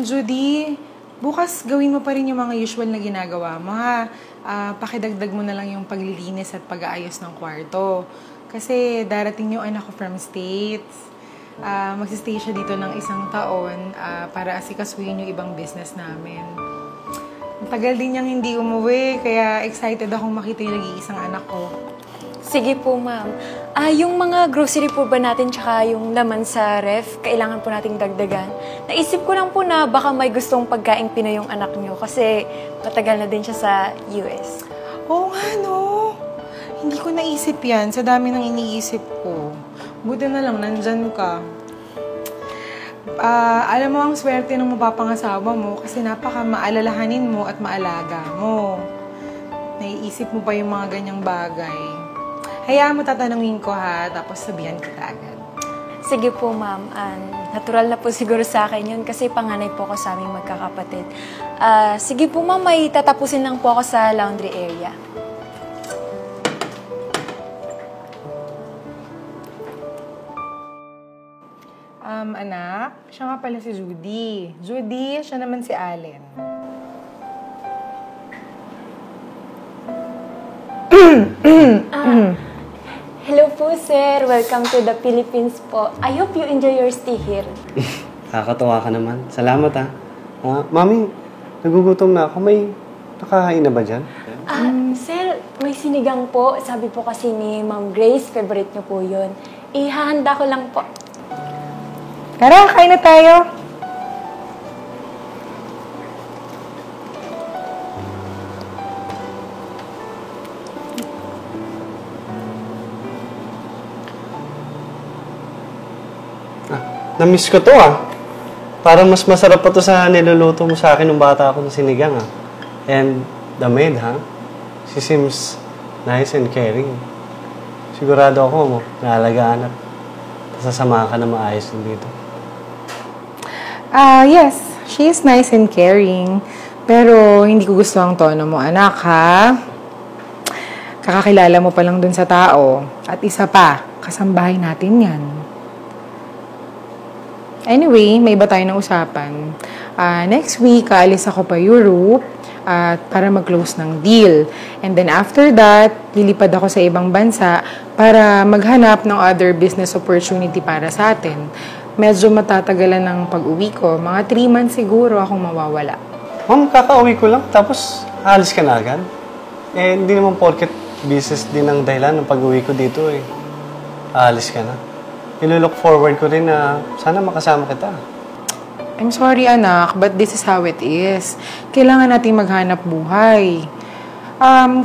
Judy, bukas gawin mo pa rin yung mga usual na ginagawa mo, ha? Pakidagdag mo na lang yung paglilinis at pag-aayos ng kwarto. Kasi darating yung anak ko from States. Magsistay siya dito ng 1 taon para asikasuhin yung ibang business namin. Tagal din niyang hindi umuwi, kaya excited akong makita yung nag-iisang anak ko. Sige po, ma'am. Yung mga grocery po ba natin tsaka yung laman sa ref, kailangan po nating dagdagan. Naisip ko lang po na baka may gustong pagkaing Pinoy yung anak niyo kasi matagal na din siya sa US. Oo nga, no? Hindi ko naisip yan sa dami ng iniisip ko. Buti na lang, nandyan ka. Alam mo, ang swerte ng mapapangasawa mo kasi napaka-maalalahanin mo at maalaga mo. Naiisip mo pa yung mga ganyang bagay. Hayaan mo tatanungin ko, ha, tapos sabihan kita agad. Sige po, ma'am. Natural na po siguro sa akin yun kasi panganay po ako sa aming magkakapatid. Sige po, ma'am, may tatapusin lang po ako sa laundry area. Anak, siya nga pala si Judy. Judy, siya naman si Allen. Hello po, sir. Welcome to the Philippines po. I hope you enjoy your stay here. Nakakatuwa ka naman. Salamat, ha. Mami, nagugutom na ako. May nakahain na ba dyan? Sir, may sinigang po. Sabi po kasi ni Ma'am Grace, favorite niyo po yun. Ihahanda ko lang po. Tara, kain na tayo. Na-miss ko to, Parang mas masarap pa to sa niluluto mo sa akin nung bata ako ng sinigang, And the maid, She seems nice and caring. Sigurado ako mo, naalagaan at sasama ka na maayos dito. Yes, she is nice and caring. Pero hindi ko gusto ang tono mo, anak, ha? Kakakilala mo pa lang dun sa tao. At isa pa, kasambahay natin yan. Anyway, may iba tayo ng usapan. Next week, aalis ako pa Europe para mag-close ng deal. And then after that, lilipad ako sa ibang bansa para maghanap ng other business opportunity para sa atin. Medyo matatagalan ng pag-uwi ko. Mga 3 months siguro akong mawawala. Ma'am, kakauwi ko lang, tapos alis ka na agad. Hindi naman porket business din ang dahilan ng pag-uwi ko dito, Aalis ka na. Ilo-look forward ko rin na sana makasama kita. I'm sorry, anak, but this is how it is. Kailangan natin maghanap buhay.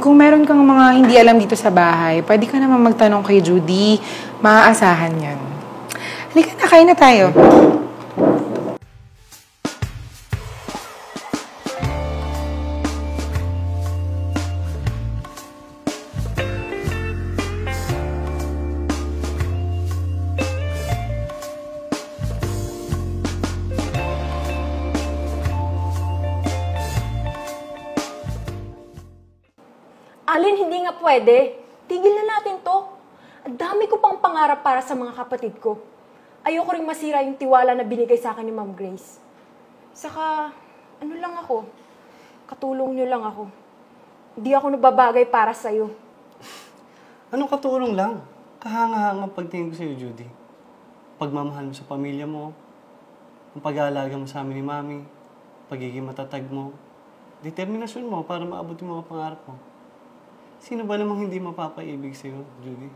Kung meron kang mga hindi alam dito sa bahay, pwede ka naman magtanong kay Judy. Maaasahan yan. Halika na, kain na tayo. Alin, hindi nga pwede. Tigil na natin to. Ang dami ko pang pangarap para sa mga kapatid ko. Ayoko rin masira yung tiwala na binigay sa akin ni Ma'am Grace. Saka, ano lang ako, katulong niyo lang ako. Hindi ako nababagay para sa'yo. Anong katulong lang? Kahanga-hanga pagtingin ko sa'yo, Judy. Pagmamahal mo sa pamilya mo, ang pag-aalaga mo sa amin ni Mami, pagiging matatag mo, determinasyon mo para maabot yung mga pangarap mo. Sino ba namang hindi mapapaibig sa'yo, Judy?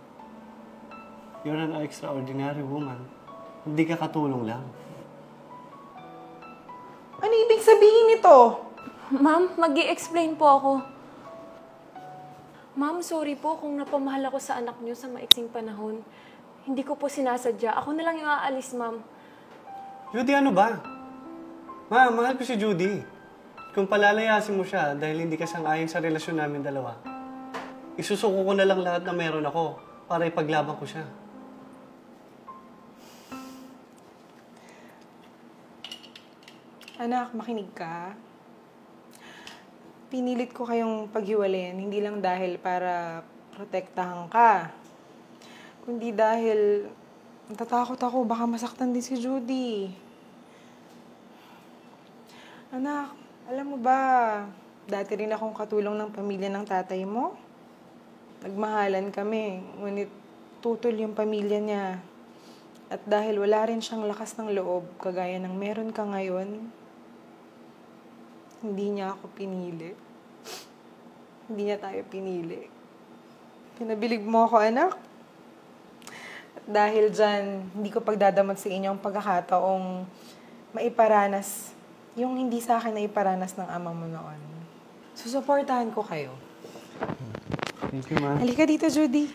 You're an extraordinary woman. Hindi ka katulong lang. Ano ibig sabihin nito? Ma'am, mag-i-explain po ako. Ma'am, sorry po kung napamahal ako sa anak niyo sa maiksing panahon. Hindi ko po sinasadya. Ako na lang yung aalis, ma'am. Judy, ano ba? Mahal ko si Judy. Kung palalayasin mo siya dahil hindi ka sang-ayon sa relasyon namin dalawa, isusuko ko na lang lahat na meron ako para ipaglaban ko siya. Anak, makinig ka. Pinilit ko kayong paghiwalayan, hindi lang dahil para protektahan ka. Kundi dahil natatakot ako, baka masaktan din si Judy. Anak, alam mo ba, dati rin akong katulong ng pamilya ng tatay mo. Nagmahalan kami, ngunit tutol yung pamilya niya. At dahil wala rin siyang lakas ng loob, kagaya ng meron ka ngayon, hindi niya ako pinili. Hindi niya tayo pinili. Pinabilig mo ako, anak. At dahil dyan, hindi ko pagdadamot sa inyo ang pagkakataong maiparanas yung hindi sa akin na iparanas ng ama mo noon. Susuportahan ko kayo. Thank you, Ma. Halika dito, Judy.